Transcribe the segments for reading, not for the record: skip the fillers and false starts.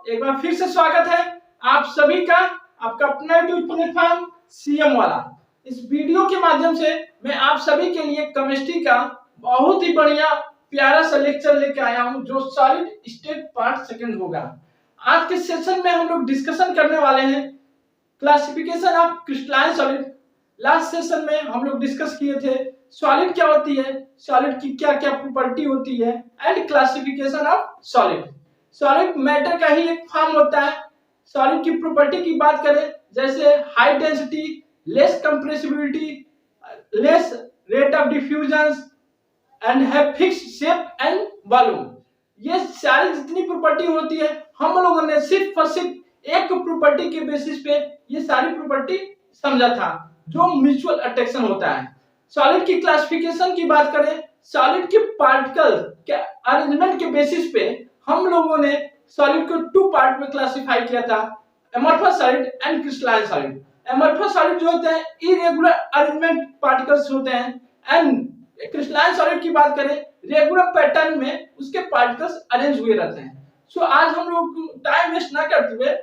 एक बार फिर से स्वागत है आप सभी का आपका अपना यूट्यूब प्लेटफॉर्म सीएम वाला। इस वीडियो के माध्यम से मैं आप सभी के लिए केमिस्ट्री का बहुत ही बढ़िया प्यारा सा लेक्चर लेके आया हूं जो सॉलिड स्टेट पार्ट सेकंड होगा। आज के सेशन में हम लोग डिस्कशन करने वाले हैं classification of crystalline solid. Last session में हम लोग डिस्कस किए थे सॉलिड क्या होती है, सॉलिड की क्या क्या प्रॉपर्टी होती है and classification of solid. Solid matter का ही एक फॉर्म होता है। सॉलिड की प्रॉपर्टी की बात करें जैसे high density, less compressibility, less rate of diffusion and have fixed shape and volume. ये सारी जितनी प्रॉपर्टी होती है हम लोगों ने सिर्फ और सिर्फ एक प्रॉपर्टी के बेसिस पे ये सारी प्रॉपर्टी समझा था जो म्यूचुअल अट्रैक्शन होता है। सॉलिड की क्लासिफिकेशन की बात करें, सॉलिड के पार्टिकल के अरेंजमेंट के बेसिस पे हम लोगों ने सॉलिड को टू पार्ट में क्लासिफाई किया था, amorphous solid and crystalline solid. Amorphous solid जो होते हैं इरेगुलर अरेंजमेंट पार्टिकल्स होते हैं एंड क्रिस्टलाइन सॉलिड की बात करें रेगुलर पैटर्न में उसके पार्टिकल्स अरेंज हुए रहते हैं। सो आज हम लोग टाइम वेस्ट ना करते हुए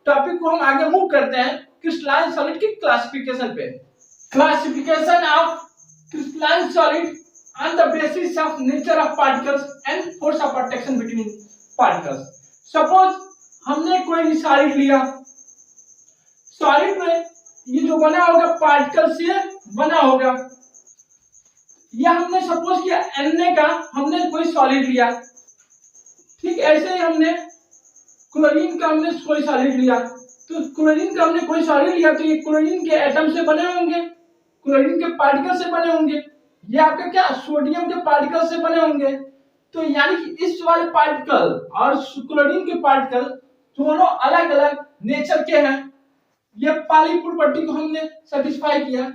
टॉपिक को हम आगे मूव करते हैं क्रिस्टलाइन सॉलिड की क्लासिफिकेशन पे। Classification of crystalline solid on the basis of nature of particles and force of attraction between particles. Suppose हमने कोई भी सॉलिड लिया, सॉलिड में ये जो बना होगा पार्टिकल से बना होगा, या हमने सपोज किया Na का हमने कोई सॉलिड लिया, ठीक ऐसे ही हमने क्लोरीन का हमने कोई सॉलिड लिया, तो क्लोरीन का हमने कोई सॉलिड लिया तो ये क्लोरीन के एटम से बने होंगे, क्लोरीन के पार्टिकल से बने होंगे, ये आपका क्या सोडियम के पार्टिकल से बने होंगे। तो यानी कि इस वाले पार्टिकल और क्लोरीन के पार्टिकल दोनों अलग अलग नेचर के हैं। ये पहली प्रॉपर्टी को हमने सेटिस्फाई किया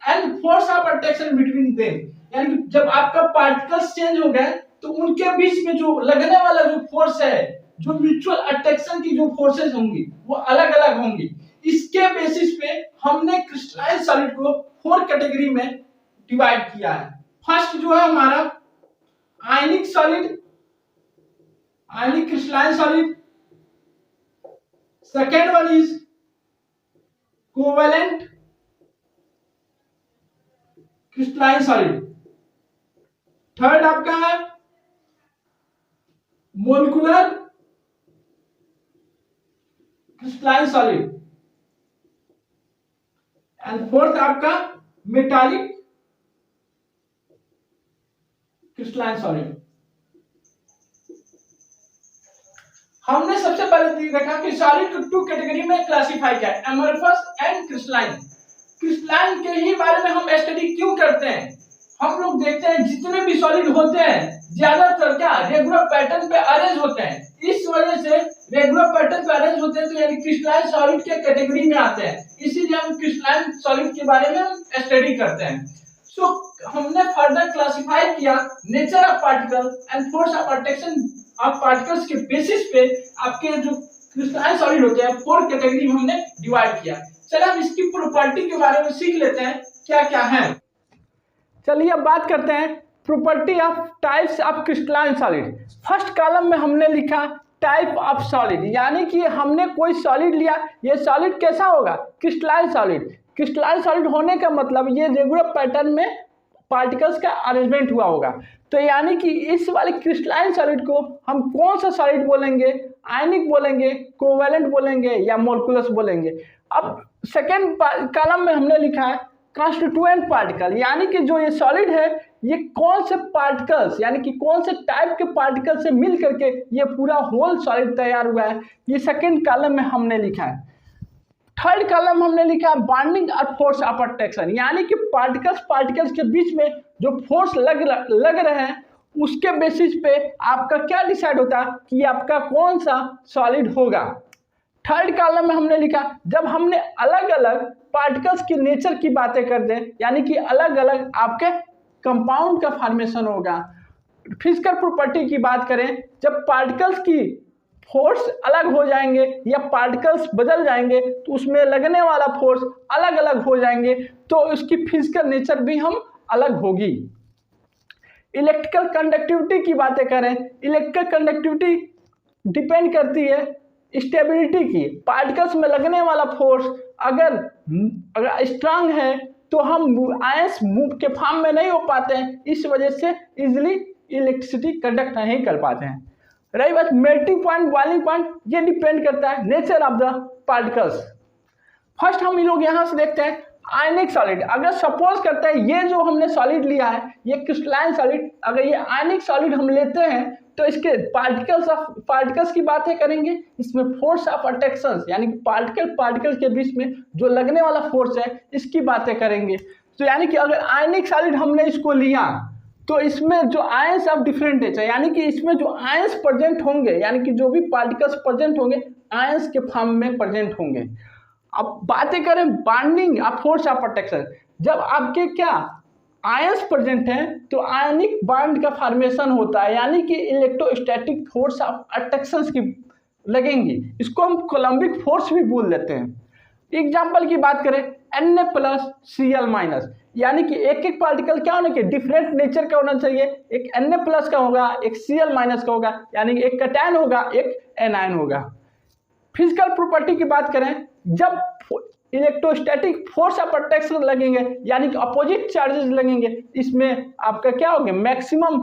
and force of attraction between them, यानी कि जब आपका पार्टिकल्स चेंज हो गए तो उनके बीच में जो लगने वाला जो फोर्स है, जो म्यूचुअल अट्रैक्शन की जो फोर्सेस होंगी वो अलग अलग होंगी। इसके बेसिस पे हमने क्रिस्टलाइन सॉलिड को 4 कैटेगरी में डिवाइड किया है। फर्स्ट जो है हमारा आयनिक solid, ionic crystalline solid. Second one is covalent crystalline solid. Third आपका है molecular crystalline solid and fourth आपका मेटालिक क्रिस्टलाइन सॉलिड। हमने सबसे पहले देखा कि सॉलिड को 2 कैटेगरी में क्लासिफाई किया, एमॉर्फस एंड क्रिस्टलाइन। क्रिस्टलाइन के ही बारे में हम स्टडी क्यों करते हैं? हम लोग देखते हैं जितने भी सॉलिड होते हैं ज्यादातर क्या रेगुलर पैटर्न पे अरेंज होते हैं, इस वजह से रेगुलर पैटर्न पे अरेंज होते हैं तो यानी क्रिस्टलाइन सॉलिड के कैटेगरी में आते हैं, इसीलिए हम क्रिस्टलाइन सॉलिड के बारे में हम स्टडी करते हैं। सो हमने फर्दर क्लासिफाई किया nature of particle and force of attraction of particles के बेसिस पे आपके जो क्रिस्टलाइन सॉलिड होते हैं 4 कैटेगरी में हमने डिवाइड किया। चलिए हम इसकी प्रॉपर्टी के बारे में सीख लेते हैं क्या क्या है। चलिए अब बात करते हैं property of types of crystalline solid. First column में हमने लिखा टाइप ऑफ सॉलिड, यानी कि हमने कोई सॉलिड लिया, ये सॉलिड कैसा होगा? Crystalline solid. क्रिस्टलाइन सॉलिड होने का मतलब ये रेगुलर पैटर्न में पार्टिकल्स का अरेंजमेंट हुआ होगा। तो यानी कि इस वाले क्रिस्टलाइन सॉलिड को हम कौन सा सॉलिड बोलेंगे? आयनिक बोलेंगे, कोवेलेंट बोलेंगे या मोलिकुलस बोलेंगे। अब सेकेंड कॉलम में हमने लिखा है कॉन्स्टिट्यूएंट पार्टिकल, यानी कि जो ये सॉलिड है ये कौन से पार्टिकल्स यानी कि कौन से टाइप के पार्टिकल से मिल करके ये पूरा होल सॉलिड तैयार हुआ है, ये सेकेंड कॉलम में हमने लिखा है। थर्ड कॉलम हमने लिखा है बॉन्डिंग और फोर्स ऑफ अट्रैक्शन, यानी कि पार्टिकल्स के बीच में जो फोर्स लग रहे हैं उसके बेसिस पे आपका क्या डिसाइड होता है कि आपका कौन सा सॉलिड होगा। थर्ड कॉलम में हमने लिखा जब हमने अलग अलग पार्टिकल्स की नेचर की बातें करते हैं, यानी कि अलग अलग आपके कंपाउंड का फॉर्मेशन होगा। फिजिकल प्रॉपर्टी की बात करें जब पार्टिकल्स की फोर्स अलग हो जाएंगे या पार्टिकल्स बदल जाएंगे तो उसमें लगने वाला फोर्स अलग अलग हो जाएंगे, तो उसकी फिजिकल नेचर भी हम अलग होगी। इलेक्ट्रिकल कंडक्टिविटी की बातें करें, इलेक्ट्रिकल कंडक्टिविटी डिपेंड करती है स्टेबिलिटी की, पार्टिकल्स में लगने वाला फोर्स अगर स्ट्रांग है तो हम आयंस मूव के फॉर्म में नहीं हो पाते हैं, इस वजह से इजिली इलेक्ट्रिसिटी कंडक्ट नहीं कर पाते हैं। रही बात मेल्टिंग पॉइंट, बॉइलिंग पॉइंट, ये डिपेंड करता है nature of the particles. First हम लोग यहाँ से देखते हैं आयनिक सॉलिड। अगर सपोज करते हैं ये जो हमने सॉलिड लिया है ये क्रिस्टलाइन सॉलिड, अगर ये आयनिक सॉलिड हम लेते हैं तो इसके पार्टिकल्स की बातें करेंगे, इसमें फोर्स ऑफ अट्रैक्शन यानी कि पार्टिकल के बीच में जो लगने वाला फोर्स है इसकी बातें करेंगे। तो यानी कि अगर आयनिक सॉलिड हमने इसको लिया तो इसमें जो आयंस ऑफ डिफरेंट नेचर यानी कि इसमें जो आयंस प्रेजेंट होंगे यानी कि जो भी पार्टिकल्स प्रेजेंट होंगे आयंस के फॉर्म में प्रेजेंट होंगे। अब बातें करें बॉन्डिंग और फोर्स ऑफ अट्रैक्शन, जब आपके क्या आयंस प्रेजेंट हैं तो आयनिक बॉन्ड का फॉर्मेशन होता है यानी कि इलेक्ट्रोस्टैटिक फोर्स ऑफ अट्रैक्शन की लगेंगी, इसको हम कोलम्बिक फोर्स भी बोल देते हैं। एग्जाम्पल की बात करें Na+Cl- यानी कि एक एक पार्टिकल क्या होना चाहिए, डिफरेंट नेचर का होना चाहिए, एक Na+ का होगा, एक Cl- का होगा, यानी एक कैटायन होगा, एक एनायन होगा। फिजिकल प्रॉपर्टी की बात करें, जब इलेक्ट्रोस्टैटिक फोर्स ऑफ अट्रैक्शन लगेंगे यानी कि अपोजिट चार्जेस लगेंगे, इसमें आपका क्या होगा, मैक्सिमम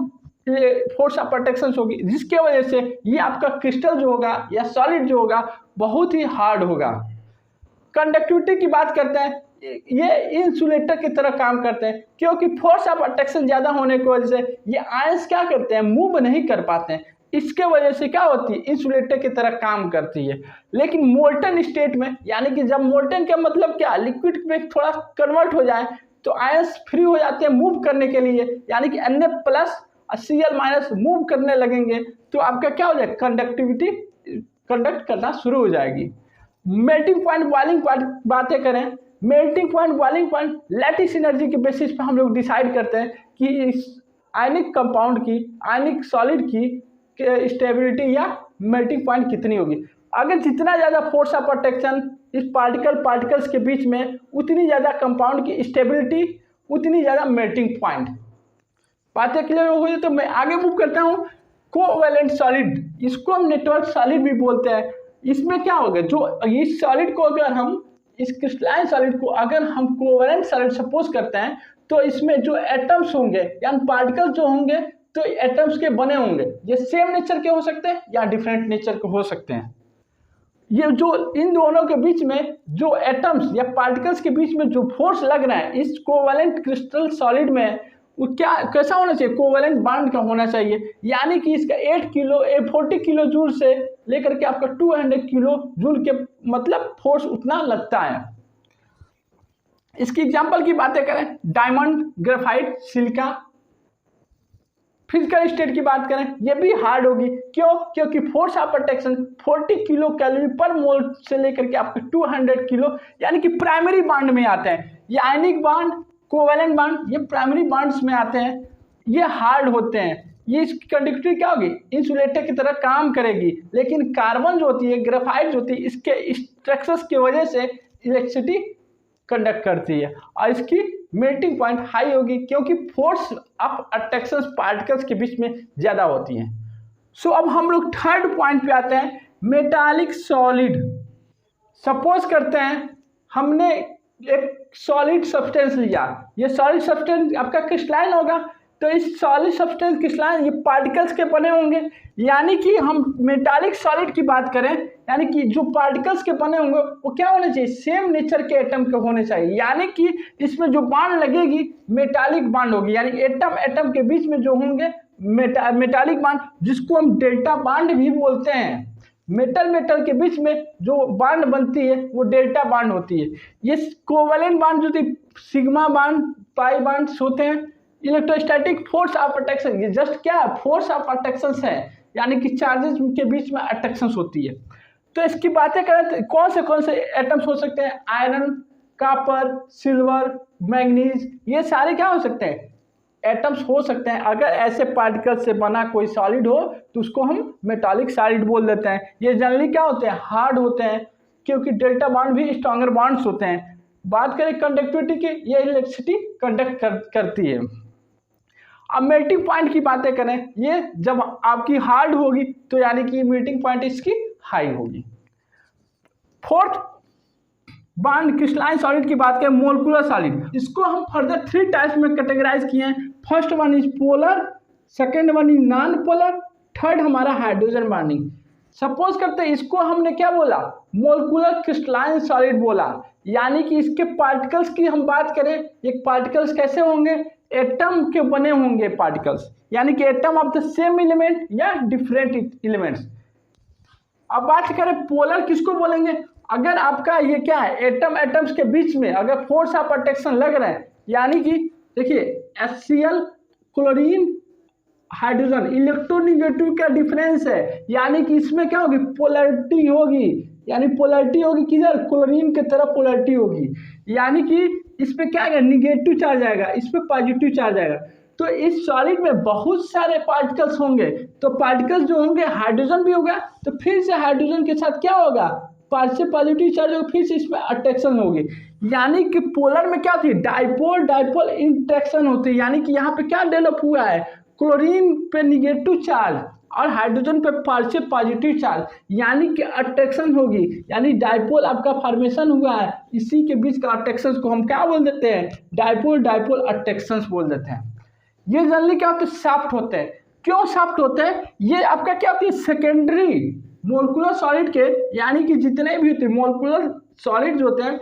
फोर्स ऑफ अट्रैक्शन होगी, जिसके वजह से ये आपका क्रिस्टल जो होगा या सॉलिड जो होगा बहुत ही हार्ड होगा। कंडक्टिविटी की बात करते हैं, ये इंसुलेटर की तरह काम करते हैं क्योंकि फोर्स ऑफ अट्रैक्शन ज़्यादा होने की वजह से ये आयंस क्या करते हैं, मूव नहीं कर पाते हैं, इसके वजह से क्या होती है, इंसुलेटर की तरह काम करती है। लेकिन मोल्टन स्टेट में यानी कि जब मोल्टन का मतलब क्या, लिक्विड में थोड़ा कन्वर्ट हो जाए तो आयंस फ्री हो जाते हैं मूव करने के लिए, यानी कि Na+ और Cl- मूव करने लगेंगे तो आपका क्या हो जाएगा, कंडक्टिविटी कंडक्ट करना शुरू हो जाएगी। मेल्टिंग पॉइंट, बॉइलिंग पॉइंट बातें करें, melting point, boiling point lattice energy के बेसिस पर हम लोग डिसाइड करते हैं कि इस आयनिक कंपाउंड की, आयनिक सॉलिड की स्टेबिलिटी या मेल्टिंग पॉइंट कितनी होगी। अगर जितना ज़्यादा फोर्स ऑफ अट्रैक्शन इस पार्टिकल्स के बीच में, उतनी ज़्यादा कंपाउंड की स्टेबिलिटी, उतनी ज़्यादा मेल्टिंग पॉइंट। बातें क्लियर हो गई तो मैं आगे मूव करता हूँ। कोवैलेंट सॉलिड, इसको हम नेटवर्क सॉलिड भी बोलते हैं। इसमें क्या होगा, जो इस सॉलिड को अगर हम, इस क्रिस्टलाइन सॉलिड को अगर हम कोवैलेंट सॉलिड सपोज करते हैं तो इसमें जो एटम्स होंगे यानी पार्टिकल्स जो होंगे तो एटम्स के बने होंगे, ये सेम नेचर के हो सकते हैं या डिफरेंट नेचर के हो सकते हैं। ये जो इन दोनों के बीच में जो एटम्स या पार्टिकल्स के बीच में जो फोर्स लग रहा है इस कोवैलेंट क्रिस्टल सॉलिड में, वो क्या कैसा होना चाहिए, कोवैलेंट बॉन्ड का होना चाहिए, यानी कि इसका 40 किलो जूल से लेकर के आपका 200 किलो जूल के मतलब फोर्स उतना लगता है। इसकी एग्जांपल की बातें करें, diamond, graphite, silica. Physical state की बात करें, ये भी हार्ड होगी, क्यों, क्योंकि force of attraction 40 kilo calorie पर मोल से लेकर के आपके 200 किलो यानी कि प्राइमरी बॉन्ड में आते हैं। ये आयनिक बॉन्ड, कोवैलेंट बॉन्ड, ये प्राइमरी बॉन्ड्स में आते हैं, ये हार्ड होते हैं। ये इसकी कंडक्टिविटी क्या होगी, इंसुलेटर की तरह काम करेगी। लेकिन कार्बन जो होती है, ग्रेफाइट जो होती है, इसके स्ट्रक्चर्स की वजह से इलेक्ट्रिसिटी कंडक्ट करती है और इसकी मेल्टिंग पॉइंट हाई होगी क्योंकि फोर्स ऑफ अट्रैक्शन पार्टिकल्स के बीच में ज़्यादा होती है। सो अब हम लोग थर्ड पॉइंट पे आते हैं, मेटालिक सॉलिड। सपोज करते हैं हमने एक सॉलिड सब्सटेंस लिया, ये सॉलिड सब्सटेंस आपका क्रिस्टलाइन होगा, तो इस सॉलिड सब्सटेंस क्रिस्टलाइन ये पार्टिकल्स के बने होंगे, यानी कि हम मेटालिक सॉलिड की बात करें यानी कि जो पार्टिकल्स के बने होंगे वो क्या होने चाहिए, सेम नेचर के एटम के होने चाहिए, यानी कि इसमें जो बॉन्ड लगेगी मेटालिक बॉन्ड होगी, यानी एटम के बीच में जो होंगे मेटालिक बॉन्ड, जिसको हम डेल्टा बॉन्ड भी बोलते हैं। मेटल के बीच में जो बॉन्ड बनती है वो डेल्टा बॉन्ड होती है। ये कोवैलेंट बॉन्ड जो थी, सिग्मा बॉन्ड, पाई बॉन्ड्स होते हैं। इलेक्ट्रोस्टैटिक फोर्स ऑफ अट्रैक्शन, ये जस्ट क्या है, फोर्स ऑफ अट्रैक्शन है, यानी कि चार्जेस के बीच में अट्रैक्शन होती है। तो इसकी बातें करें तो कौन से एटम्स हो सकते हैं, आयरन, कॉपर, सिल्वर, मैग्नीज, ये सारे क्या हो सकते हैं, एटम्स हो सकते हैं। अगर ऐसे पार्टिकल से बना कोई सॉलिड हो तो उसको हम मेटालिक सॉलिड बोल देते हैं। ये जनरली क्या होते हैं, हार्ड होते हैं, क्योंकि डेल्टा बॉन्ड भी स्ट्रॉन्गर बॉन्ड्स होते हैं। बात करें कंडक्टिविटी की, ये इलेक्ट्रिसिटी कंडक्ट करती है। अब मेल्टिंग पॉइंट की बातें करें, ये जब आपकी हार्ड होगी तो यानी कि मेल्टिंग पॉइंट इसकी हाई होगी। फोर्थ बॉन्ड क्रिस्टलाइन सॉलिड की बात करें, मोलिकुलर सॉलिड, इसको हम फर्दर 3 टाइप्स में कैटेगराइज किए हैं। First one is polar, second one is non polar, third हमारा हाइड्रोजन बॉन्डिंग। सपोज करते हैं इसको हमने क्या बोला, मोलिकुलर क्रिस्टलाइन सॉलिड बोला, यानी कि इसके पार्टिकल्स की हम बात करें, एक पार्टिकल्स कैसे होंगे, एटम के बने होंगे पार्टिकल्स, यानी कि atom of the same element या डिफरेंट एलिमेंट्स। अब बात करें पोलर किसको बोलेंगे, अगर आपका ये क्या है, एटम एटम्स के बीच में अगर फोर्स ऑफ अट्रैक्शन लग रहा है, यानी कि देखिए HCl क्लोरीन हाइड्रोजन इलेक्ट्रोनेगेटिव का डिफरेंस है, यानी कि इसमें क्या होगी, पोलैरिटी होगी, यानी पोलैरिटी होगी किधर, क्लोरीन की तरफ पोलैरिटी होगी, यानी कि इस पे क्या आएगा, निगेटिव चार्ज आएगा, इस पे पॉजिटिव चार्ज आएगा। तो इस सॉलिड में बहुत सारे पार्टिकल्स होंगे, तो पार्टिकल्स जो होंगे हाइड्रोजन भी होगा, तो फिर से हाइड्रोजन के साथ क्या होगा, पार्शियल पॉजिटिव चार्ज होगा, फिर से इसमें अट्रैक्शन होगी, यानी कि पोलर में क्या होती है, डाइपोल डाइपोल इंट्रैक्शन होती है, यानी कि यहाँ पे क्या डेवलप हुआ है, क्लोरीन पे निगेटिव चार्ज और हाइड्रोजन पे पार्शियल पॉजिटिव चार्ज, यानी कि अट्रैक्शन होगी, यानी डाइपोल आपका फॉर्मेशन हुआ है, इसी के बीच का अट्रैक्शन को हम क्या बोल देते हैं, डाइपोल डाइपोल अट्रैक्शन बोल देते हैं। ये जनरली क्या होते हैं, सॉफ्ट होते हैं। क्यों सॉफ्ट होते हैं, ये आपका क्या होती है, सेकेंडरी मोलिकुलर सॉलिड के, यानी कि जितने भी होते हैं मोलिकुलर सॉलिड जो होते हैं,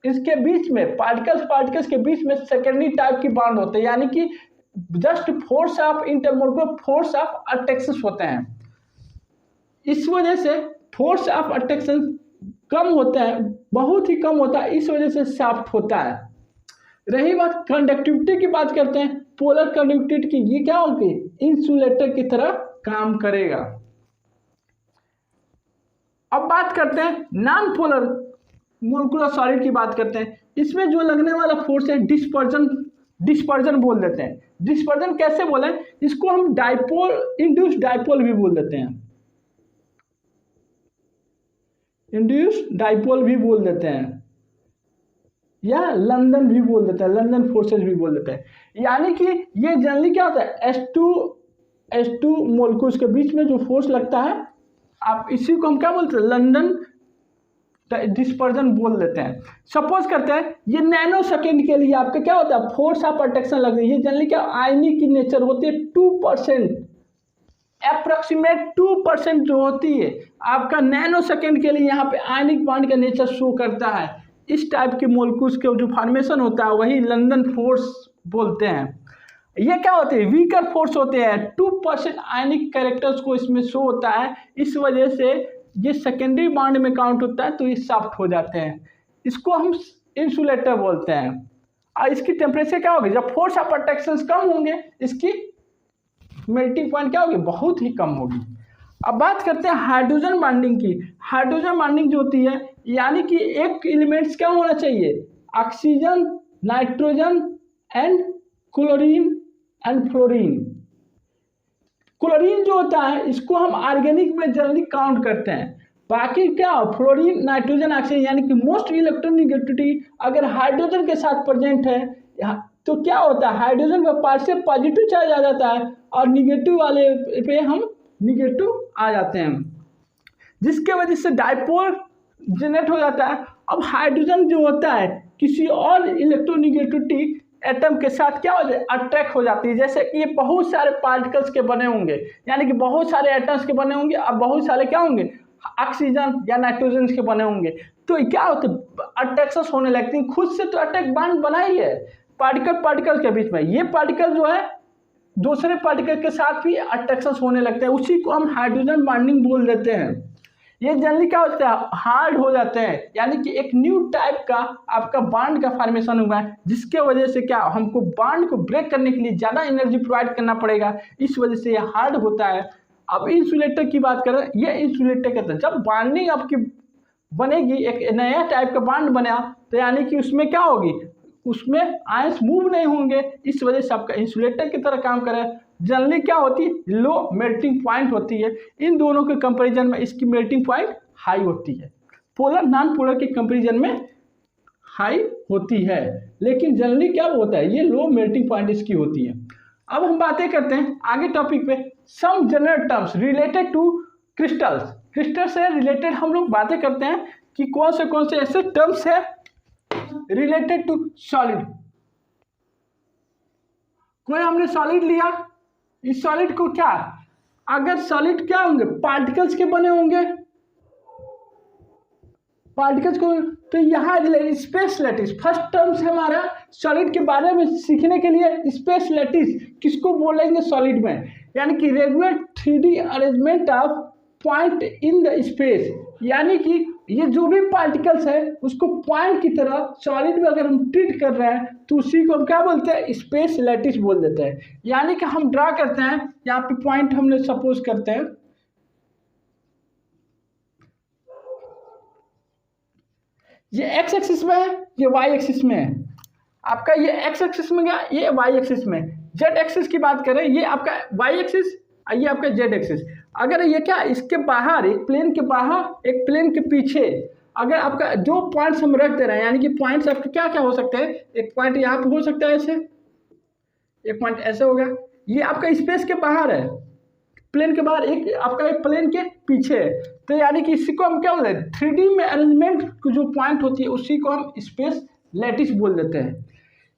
इसके बीच में पार्टिकल्स के बीच में सेकेंडरी टाइप की बॉन्ड होते हैं, यानी कि just force of intermolecular force of attraction होते हैं। इस वजह से फोर्स ऑफ अट्रैक्शन कम होता है, बहुत ही कम होता है, इस वजह से सॉफ्ट होता है। रही बात कंडक्टिविटी की, बात करते हैं पोलर कंडक्टिविटी की, ये क्या होगी, इंसुलेटर की तरह काम करेगा। अब बात करते हैं नॉन पोलर मोलिकुलर सॉलिड की बात करते हैं, इसमें जो लगने वाला फोर्स है डिस्पर्जन बोल देते हैं। डिस्पर्जन कैसे बोले, इसको हम डाइपोल इंड्यूस डाइपोल भी बोल देते हैं, इंड्यूस डाइपोल भी बोल देते हैं, या लंदन भी बोल देते हैं, लंदन फोर्सेस भी बोल देते हैं। यानी कि ये जनरली क्या होता है, H2 मोलिक्यूल्स के बीच में जो फोर्स लगता है, आप इसी को हम क्या बोलते हैं, लंदन डिस्पर्जन बोल देते हैं। सपोज करते हैं ये नैनो सेकेंड के लिए आपका क्या होता है, फोर्स ऑफ अट्रैक्शन लग रही है, ये जनरली क्या आयनिक की नेचर होती है, 2% अप्रोक्सीमेट 2% जो होती है आपका नैनो सेकेंड के लिए, यहाँ पे आयनिक बॉन्ड का नेचर शो करता है। इस टाइप के मोलिक्यूल्स के जो फॉर्मेशन होता है वही लंदन फोर्स बोलते हैं। ये क्या होते हैं, वीकर फोर्स होते हैं, 2% आयनिक कैरेक्टर्स को इसमें शो होता है, इस वजह से ये सेकेंडरी बॉन्ड में काउंट होता है, तो ये सॉफ्ट हो जाते हैं, इसको हम इंसुलेटर बोलते हैं। और इसकी टेम्परेचर क्या होगी, जब फोर्स ऑफ अट्रैक्शन कम होंगे, इसकी मेल्टिंग पॉइंट क्या होगी, बहुत ही कम होगी। अब बात करते हैं हाइड्रोजन बॉन्डिंग की। हाइड्रोजन बॉन्डिंग जो होती है, यानी कि एक एलिमेंट्स क्या होना चाहिए, oxygen, nitrogen and chlorine and fluorine. Chlorine जो होता है इसको हम ऑर्गेनिक में जनरली काउंट करते हैं, बाकी क्या फ्लोरीन, नाइट्रोजन, ऑक्सीजन, यानी कि मोस्ट इलेक्ट्रोनेगेटिविटी अगर हाइड्रोजन के साथ प्रेजेंट है तो क्या होता है, हाइड्रोजन पर पार्शियल पॉजिटिव चार्ज आ जाता है और निगेटिव वाले पे हम निगेटिव आ जाते हैं, जिसके वजह से डाइपोल जनरेट हो जाता है। अब हाइड्रोजन जो होता है किसी और इलेक्ट्रोनेगेटिविटी एटम के साथ क्या हो जाए, अट्रैक्ट हो जाती है, जैसे कि ये बहुत सारे पार्टिकल्स के बने होंगे, यानी कि बहुत सारे एटम्स के बने होंगे, अब बहुत सारे क्या होंगे, ऑक्सीजन या नाइट्रोजन के बने होंगे, तो क्या होता है, अट्रैक्शन होने लगती है, खुद से तो अटैक बॉन्ड बनाई है पार्टिकल के बीच में, ये पार्टिकल जो है दूसरे पार्टिकल के साथ भी अट्रैक्शन होने लगते हैं, उसी को हम हाइड्रोजन बॉन्डिंग बोल देते हैं। ये जनरली क्या होता है, हार्ड हो जाते हैं, यानी कि एक न्यू टाइप का आपका बॉन्ड का फॉर्मेशन हुआ है, जिसके वजह से क्या हमको बॉन्ड को ब्रेक करने के लिए ज़्यादा एनर्जी प्रोवाइड करना पड़ेगा, इस वजह से ये हार्ड होता है। अब इंसुलेटर की बात करें, ये इंसुलेटर कहते हैं, जब बॉन्डिंग आपकी बनेगी, एक नया टाइप का बॉन्ड बना, तो यानी कि उसमें क्या होगी, उसमें आयंस मूव नहीं होंगे, इस वजह से आपका इंसुलेटर की तरह काम करे। जनरली क्या होती है, लो मेल्टिंग पॉइंट होती है, इन दोनों के कंपैरिजन में इसकी मेल्टिंग पॉइंट हाई होती है, पोलर नॉन पोलर के कंपैरिजन में हाई होती है, लेकिन जनरली क्या होता है, ये लो मेल्टिंग पॉइंट इसकी होती है। अब हम बातें करते हैं आगे टॉपिक पे, some general terms related to crystals. Crystal से रिलेटेड हम लोग बातें करते हैं कि कौन से ऐसे टर्म्स है रिलेटेड टू सॉलिड। कोई हमने सॉलिड लिया, इस सॉलिड को क्या, अगर सॉलिड क्या होंगे, पार्टिकल्स के बने होंगे, पार्टिकल्स को, तो यहाँ स्पेस लैटिस फर्स्ट टर्म्स है हमारा सॉलिड के बारे में सीखने के लिए। स्पेस लैटिस किसको बोलेंगे सॉलिड में, यानी कि regular 3D arrangement of point in the space, यानी कि ये जो भी पार्टिकल्स है उसको पॉइंट की तरह सॉलिड में अगर हम ट्रीट कर रहे हैं तो उसी को हम क्या बोलते हैं, स्पेस लैटिस बोल देते हैं। यानी कि हम ड्रा करते हैं, यहाँ पे पॉइंट हमने सपोज करते हैं, ये एक्स एक्सिस में है, ये वाई एक्सिस में है, आपका ये एक्स एक्सिस में गया, ये वाई एक्सिस में। जेड एक्सिस की बात करें, ये आपका वाई एक्सिस, ये आपका जेड एक्सिस। अगर ये क्या, इसके बाहर, एक प्लेन के बाहर एक प्लेन के पीछे अगर आपका जो पॉइंट्स हम रख दे रहे हैं, यानी कि पॉइंट्स आपके क्या क्या हो सकते हैं, एक पॉइंट यहाँ पे हो सकता है ऐसे, एक पॉइंट ऐसे हो गया, ये आपका स्पेस के बाहर है, प्लेन के बाहर, एक आपका एक प्लेन के पीछे है। तो यानी कि इसी को हम क्या बोलते हैं, 3D में अरेंजमेंट जो पॉइंट होती है उसी को हम स्पेस लैटिस बोल देते हैं।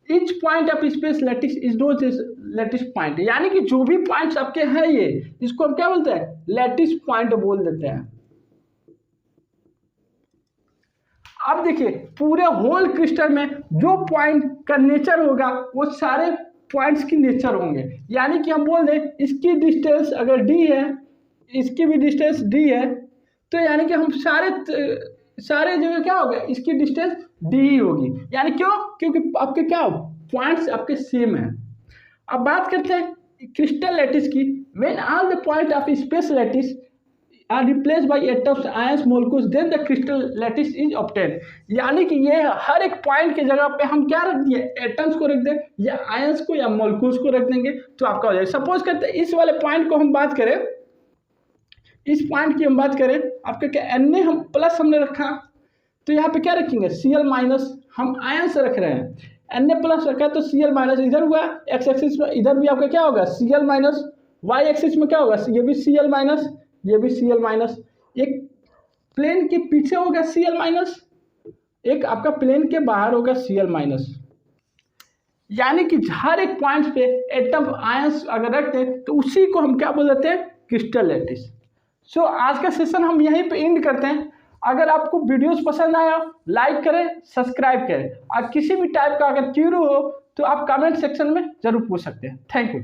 Each point of space lattice is known as lattice point, यानी कि जो भी पॉइंट्स आपके हैं ये, इसको हम क्या बोलते हैं, लैटिस पॉइंट बोल देते हैं। अब देखिए पूरे होल क्रिस्टल में जो पॉइंट का नेचर होगा वो सारे पॉइंट्स की नेचर होंगे। यानी कि हम बोल दें इसकी डिस्टेंस अगर d है, इसकी भी डिस्टेंस d है, तो यानी कि हम सारे जगह क्या होगा, इसकी डिस्टेंस d ही होगी। यानी क्यों, क्योंकि आपके क्या पॉइंट्स आपके सेम हैं। अब बात करते हैं क्रिस्टल लैटिस की। When all the point of space lattice are replaced by atoms, ions, molecules, then the crystal lattice is obtain. यानी कि ये हर एक पॉइंट की जगह पे हम क्या रख दिए, एटम्स को रख दें या आयंस को या मॉलिक्यूल्स को रख देंगे तो आपका हो जाएगा। सपोज करते हैं इस वाले पॉइंट को हम बात करें, इस पॉइंट की हम बात करें, आपका क्या एन हम प्लस हमने रखा, तो यहाँ पे क्या रखेंगे, Cl माइनस, हम आयंस रख रहे हैं, एन प्लस रखा तो Cl माइनस इधर हुआ, एक्स एक्सिस में इधर भी आपका क्या होगा Cl माइनस, वाई एक्सिस में क्या होगा, ये भी Cl माइनस, ये भी Cl माइनस, एक प्लेन के पीछे होगा Cl माइनस, एक आपका प्लेन के बाहर होगा Cl माइनस। यानी कि हर एक पॉइंट पे एटम आयंस अगर रखते हैं तो उसी को हम क्या बोल देते हैं, क्रिस्टल लैटिस। सो आज का सेशन हम यहीं पे एंड करते हैं। अगर आपको वीडियोस पसंद आया लाइक करें, सब्सक्राइब करें, और किसी भी टाइप का अगर क्यूरी हो तो आप कमेंट सेक्शन में जरूर पूछ सकते हैं। Thank you.